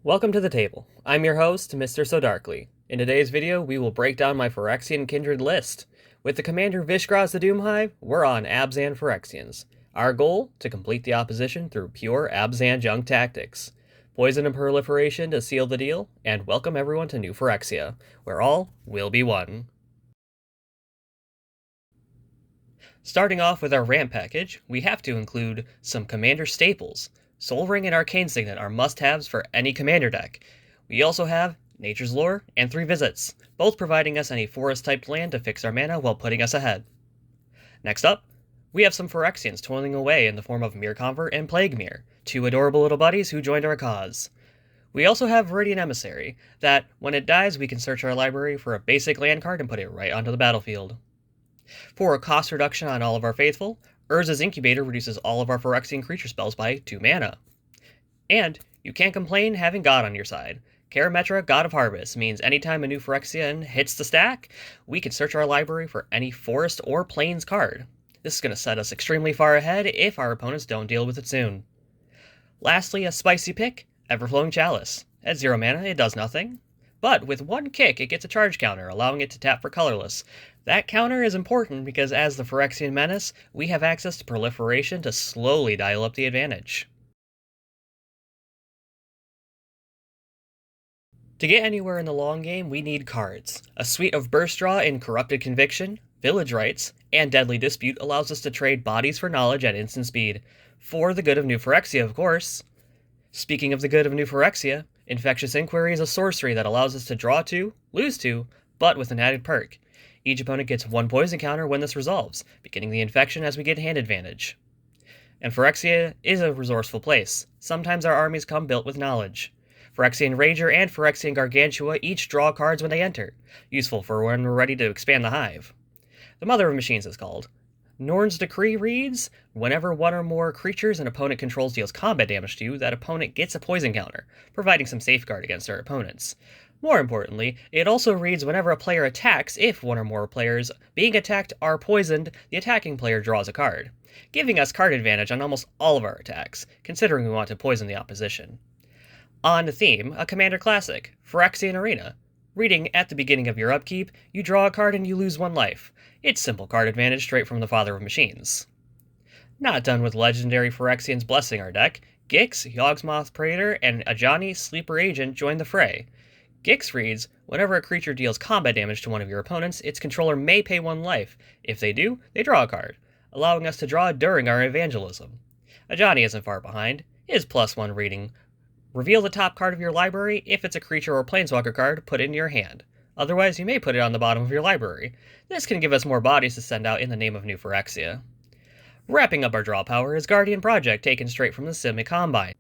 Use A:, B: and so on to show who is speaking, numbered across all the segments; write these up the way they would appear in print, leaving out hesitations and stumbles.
A: Welcome to the table. I'm your host, MRSO Darkly. In today's video, we will break down my Phyrexian Kindred list. With the commander Vishgraz the Doomhive, we're on Abzan Phyrexians. Our goal? To complete the opposition through pure Abzan junk tactics. Poison and proliferation to seal the deal, and welcome everyone to New Phyrexia, where all will be one. Starting off with our ramp package, we have to include some commander staples. Soul Ring and Arcane Signet are must-haves for any commander deck. We also have Nature's Lore and 3 Visits, both providing us any forest-typed land to fix our mana while putting us ahead. Next up, we have some Phyrexians toiling away in the form of Mirror Convert and Plague Mirror, 2 adorable little buddies who joined our cause. We also have Viridian Emissary, that, when it dies, we can search our library for a basic land card and put it right onto the battlefield. For a cost reduction on all of our faithful, Urza's Incubator reduces all of our Phyrexian creature spells by 2 mana. And you can't complain having God on your side. Karametra, God of Harvest, means anytime a new Phyrexian hits the stack, we can search our library for any forest or plains card. This is going to set us extremely far ahead if our opponents don't deal with it soon. Lastly, a spicy pick, Everflowing Chalice. At 0 mana, it does nothing. But with 1 kick, it gets a charge counter, allowing it to tap for colorless. That counter is important because as the Phyrexian Menace, we have access to proliferation to slowly dial up the advantage. To get anywhere in the long game, we need cards. A suite of Burst Draw in Corrupted Conviction, Village Rites, and Deadly Dispute allows us to trade bodies for knowledge at instant speed. For the good of New Phyrexia, of course. Speaking of the good of New Phyrexia, Infectious Inquiry is a sorcery that allows us to draw 2, lose 2, but with an added perk. Each opponent gets 1 poison counter when this resolves, beginning the infection as we get hand advantage. And Phyrexia is a resourceful place. Sometimes our armies come built with knowledge. Phyrexian Rager and Phyrexian Gargantua each draw cards when they enter, useful for when we're ready to expand the hive. The Mother of Machines is called. Norn's Decree reads, whenever 1 or more creatures an opponent controls deals combat damage to you, that opponent gets a poison counter, providing some safeguard against our opponents. More importantly, it also reads whenever a player attacks, if 1 or more players being attacked are poisoned, the attacking player draws a card, giving us card advantage on almost all of our attacks, considering we want to poison the opposition. On theme, a commander classic, Phyrexian Arena. Reading at the beginning of your upkeep, you draw a card and you lose 1 life. It's simple card advantage straight from the Father of Machines. Not done with legendary Phyrexians blessing our deck, Gix, Yawgmoth Praetor, and Ajani Sleeper Agent join the fray. Gix reads, whenever a creature deals combat damage to one of your opponents, its controller may pay 1 life. If they do, they draw a card, allowing us to draw during our evangelism. Ajani isn't far behind. His +1 reading, reveal the top card of your library. If it's a creature or planeswalker card, put it in your hand. Otherwise, you may put it on the bottom of your library. This can give us more bodies to send out in the name of New Phyrexia. Wrapping up our draw power is Guardian Project, taken straight from the Simic Combine.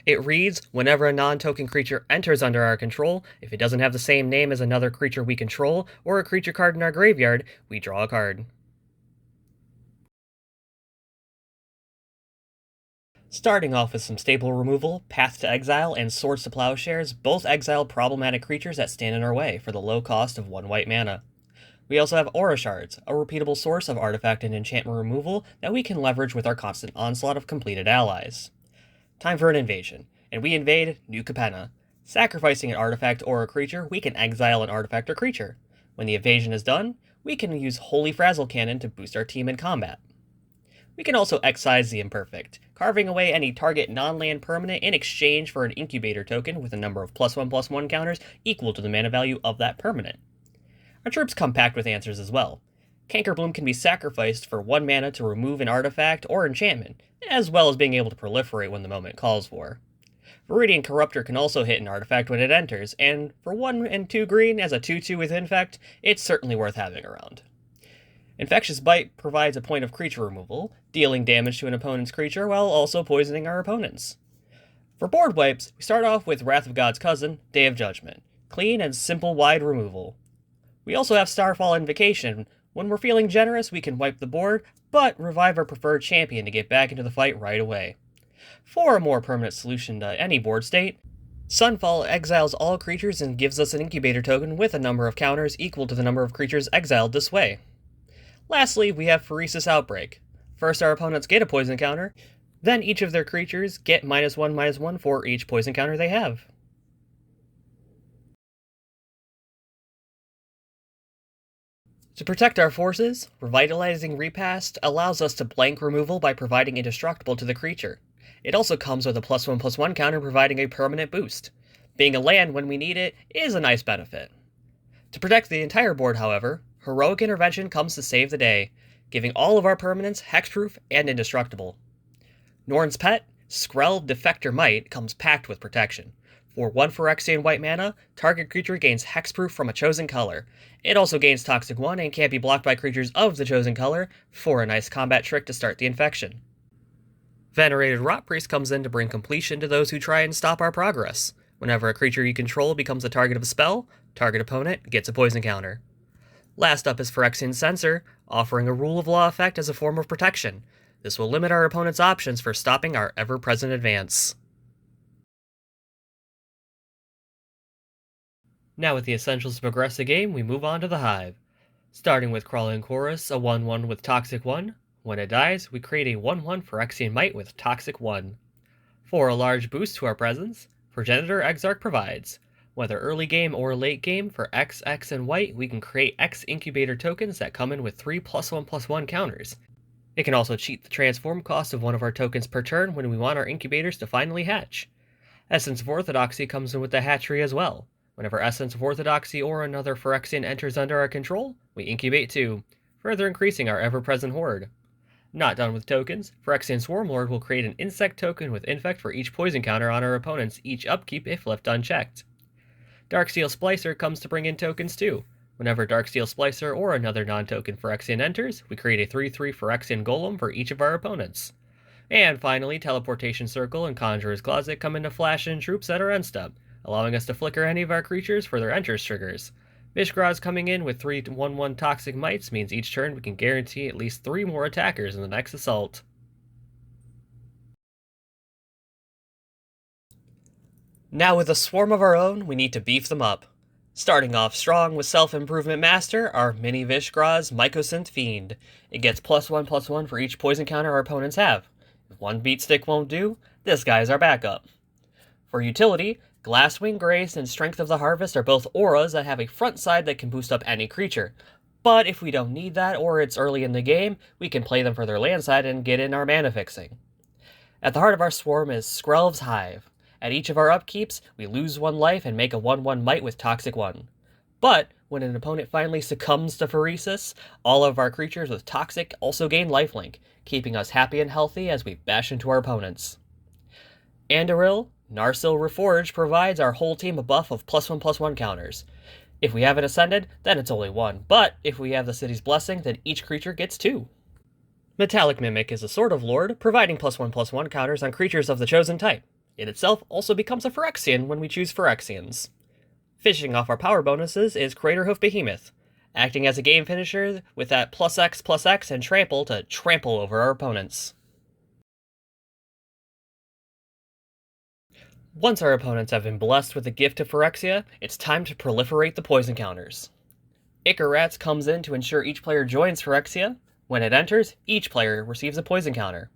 A: It reads, whenever a non-token creature enters under our control, if it doesn't have the same name as another creature we control, or a creature card in our graveyard, we draw a card. Starting off with some staple removal, Path to Exile and Swords to Plowshares both exile problematic creatures that stand in our way for the low cost of 1 white mana. We also have Aura Shards, a repeatable source of artifact and enchantment removal that we can leverage with our constant onslaught of completed allies. Time for an invasion, and we invade New Capenna. Sacrificing an artifact or a creature, we can exile an artifact or creature. When the invasion is done, we can use Holy Frazzle Cannon to boost our team in combat. We can also excise the Imperfect, carving away any target non-land permanent in exchange for an Incubator token with a number of +1/+1 counters equal to the mana value of that permanent. Our troops come packed with answers as well. Cankerbloom can be sacrificed for 1 mana to remove an artifact or enchantment, as well as being able to proliferate when the moment calls for. Viridian Corruptor can also hit an artifact when it enters, and for 1 and 2 green as a 2/2 with Infect, it's certainly worth having around. Infectious Bite provides a point of creature removal, dealing damage to an opponent's creature while also poisoning our opponents. For board wipes, we start off with Wrath of God's cousin, Day of Judgment. Clean and simple wide removal. We also have Starfall Invocation. When we're feeling generous, we can wipe the board, but revive our preferred champion to get back into the fight right away. For a more permanent solution to any board state, Sunfall exiles all creatures and gives us an Incubator token with a number of counters equal to the number of creatures exiled this way. Lastly, we have Pheresis Outbreak. First, our opponents get a poison counter, then each of their creatures get -1/-1 for each poison counter they have. To protect our forces, Revitalizing Repast allows us to blank removal by providing indestructible to the creature. It also comes with a +1/+1 counter providing a permanent boost. Being a land when we need it is a nice benefit. To protect the entire board, however, Heroic Intervention comes to save the day, giving all of our permanents hexproof and indestructible. Norn's Pet, Skrell Defector Might, comes packed with protection. For 1 Phyrexian white mana, target creature gains hexproof from a chosen color. It also gains Toxic 1 and can't be blocked by creatures of the chosen color for a nice combat trick to start the infection. Venerated Rotpriest comes in to bring completion to those who try and stop our progress. Whenever a creature you control becomes the target of a spell, target opponent gets a poison counter. Last up is Phyrexian Censor, offering a rule of law effect as a form of protection. This will limit our opponent's options for stopping our ever-present advance. Now with the essentials to progress the game, we move on to the Hive. Starting with Crawling Chorus, a 1/1 with Toxic 1. When it dies, we create a 1/1 Phyrexian Might with Toxic 1. For a large boost to our presence, Progenitor Exarch provides. Whether early game or late game, for X, X, and white, we can create X incubator tokens that come in with 3 +1/+1 counters. It can also cheat the transform cost of one of our tokens per turn when we want our incubators to finally hatch. Essence of Orthodoxy comes in with the hatchery as well. Whenever Essence of Orthodoxy or another Phyrexian enters under our control, we incubate too, further increasing our ever-present horde. Not done with tokens, Phyrexian Swarmlord will create an insect token with infect for each poison counter on our opponents each upkeep if left unchecked. Darksteel Splicer comes to bring in tokens too. Whenever Darksteel Splicer or another non-token Phyrexian enters, we create a 3/3 Phyrexian Golem for each of our opponents. And finally, Teleportation Circle and Conjurer's Closet come into flash in troops at our end step, allowing us to flicker any of our creatures for their enters triggers. Vishgraz coming in with 3 1/1 Toxic Mites means each turn we can guarantee at least 3 more attackers in the next assault. Now with a swarm of our own, we need to beef them up. Starting off strong with Self-Improvement Master, our mini Vishgraz Mycosynth Fiend. It gets +1/+1 for each poison counter our opponents have. If one beat stick won't do, this guy is our backup. For utility, Glasswing Grace and Strength of the Harvest are both auras that have a front side that can boost up any creature. But if we don't need that or it's early in the game, we can play them for their land side and get in our mana fixing. At the heart of our swarm is Skrelv's Hive. At each of our upkeeps, we lose 1 life and make a 1/1 Might with Toxic 1. But when an opponent finally succumbs to Phyresis, all of our creatures with Toxic also gain lifelink, keeping us happy and healthy as we bash into our opponents. Andoril, Narsil Reforged provides our whole team a buff of +1/+1 counters. If we haven't ascended, then it's only 1, but if we have the city's blessing, then each creature gets 2. Metallic Mimic is a Sword of Lord, providing +1/+1 counters on creatures of the chosen type. It itself also becomes a Phyrexian when we choose Phyrexians. Finishing off our power bonuses is Craterhoof Behemoth, acting as a game finisher with that +X/+X and trample to trample over our opponents. Once our opponents have been blessed with the gift of Phyrexia, it's time to proliferate the poison counters. Icarats comes in to ensure each player joins Phyrexia. When it enters, each player receives a poison counter.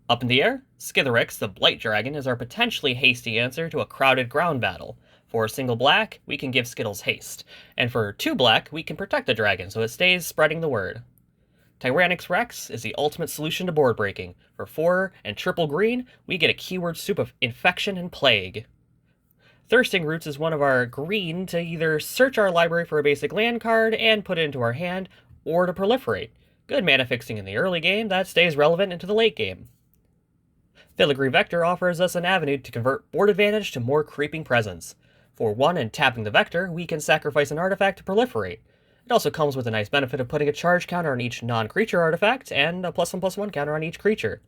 A: Up in the air, Skitherix, the Blight Dragon, is our potentially hasty answer to a crowded ground battle. For a single black, we can give Skittles haste, and for 2 black, we can protect the dragon so it stays spreading the word. Tyrannix Rex is the ultimate solution to board breaking. For 4 and triple green, we get a keyword soup of Infection and Plague. Thirsting Roots is one of our green to either search our library for a basic land card and put it into our hand, or to proliferate. Good mana fixing in the early game that stays relevant into the late game. Filigree Vector offers us an avenue to convert board advantage to more creeping presence. For 1 and tapping the Vector, we can sacrifice an artifact to proliferate. It also comes with a nice benefit of putting a charge counter on each non-creature artifact and a +1/+1 counter on each creature.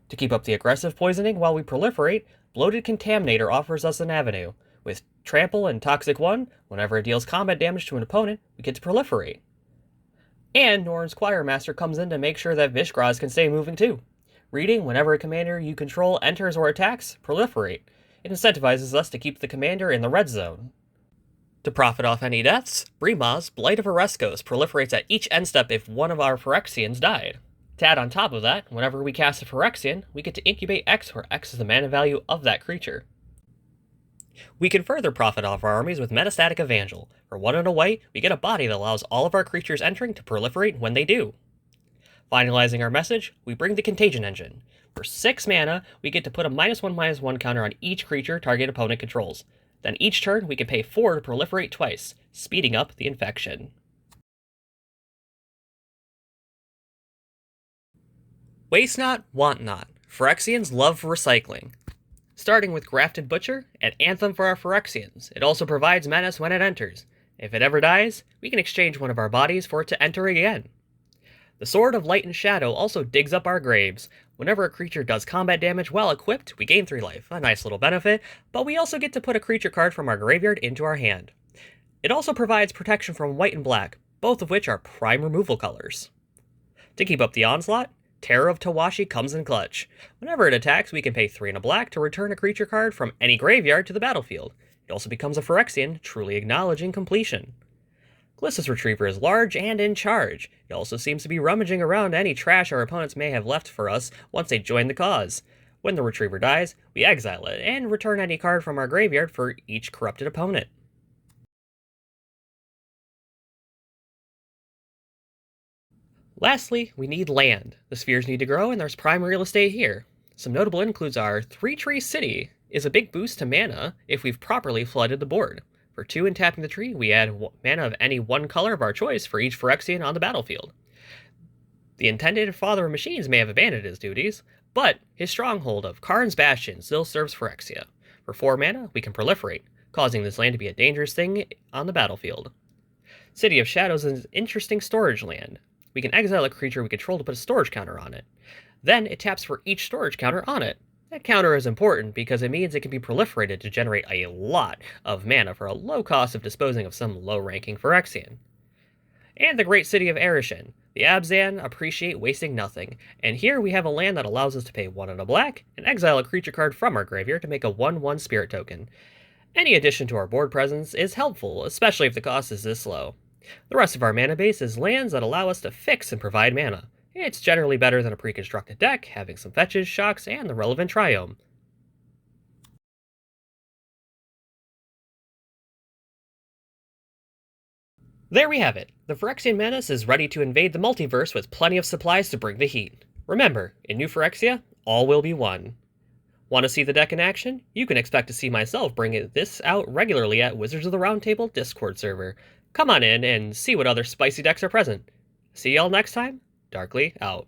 A: To keep up the aggressive poisoning while we proliferate, Bloated Contaminator offers us an avenue. With Trample and Toxic 1, whenever it deals combat damage to an opponent, we get to proliferate. And Norn's Choirmaster comes in to make sure that Vishgraz can stay moving too. Reading, whenever a commander you control enters or attacks, proliferate. It incentivizes us to keep the commander in the red zone. To profit off any deaths, Brima's Blight of Oreskos proliferates at each end step if one of our Phyrexians died. To add on top of that, whenever we cast a Phyrexian, we get to incubate X where X is the mana value of that creature. We can further profit off our armies with Metastatic Evangel. For 1 and a white, we get a body that allows all of our creatures entering to proliferate when they do. Finalizing our message, we bring the Contagion Engine. For 6 mana, we get to put a -1/-1 counter on each creature target opponent controls. Then each turn, we can pay 4 to proliferate twice, speeding up the infection. Waste not, want not. Phyrexians love recycling. Starting with Grafted Butcher, an anthem for our Phyrexians. It also provides menace when it enters. If it ever dies, we can exchange one of our bodies for it to enter again. The Sword of Light and Shadow also digs up our graves. Whenever a creature does combat damage while equipped, we gain 3 life, a nice little benefit, but we also get to put a creature card from our graveyard into our hand. It also provides protection from white and black, both of which are prime removal colors. To keep up the onslaught, Terror of Tawashi comes in clutch. Whenever it attacks, we can pay 3 and a black to return a creature card from any graveyard to the battlefield. It also becomes a Phyrexian, truly acknowledging completion. Glissa's Retriever is large and in charge. It also seems to be rummaging around any trash our opponents may have left for us once they join the cause. When the Retriever dies, we exile it, and return any card from our graveyard for each corrupted opponent. Lastly, we need land. The spheres need to grow, and there's prime real estate here. Some notable includes our 3-tree city is a big boost to mana if we've properly flooded the board. For 2 and tapping the tree, we add mana of any one color of our choice for each Phyrexian on the battlefield. The intended Father of Machines may have abandoned his duties, but his stronghold of Karn's Bastion still serves Phyrexia. For 4 mana, we can proliferate, causing this land to be a dangerous thing on the battlefield. City of Shadows is an interesting storage land. We can exile a creature we control to put a storage counter on it. Then it taps for each storage counter on it. That counter is important because it means it can be proliferated to generate a lot of mana for a low cost of disposing of some low-ranking Phyrexian. And the great city of Erishin. The Abzan appreciate wasting nothing, and here we have a land that allows us to pay 1 and a black and exile a creature card from our graveyard to make a 1/1 spirit token. Any addition to our board presence is helpful, especially if the cost is this low. The rest of our mana base is lands that allow us to fix and provide mana. It's generally better than a pre-constructed deck, having some fetches, shocks, and the relevant triome. There we have it. The Phyrexian Menace is ready to invade the multiverse with plenty of supplies to bring the heat. Remember, in New Phyrexia, all will be one. Want to see the deck in action? You can expect to see myself bring this out regularly at Wizards of the Roundtable Discord server. Come on in and see what other spicy decks are present. See y'all next time. Darkly out.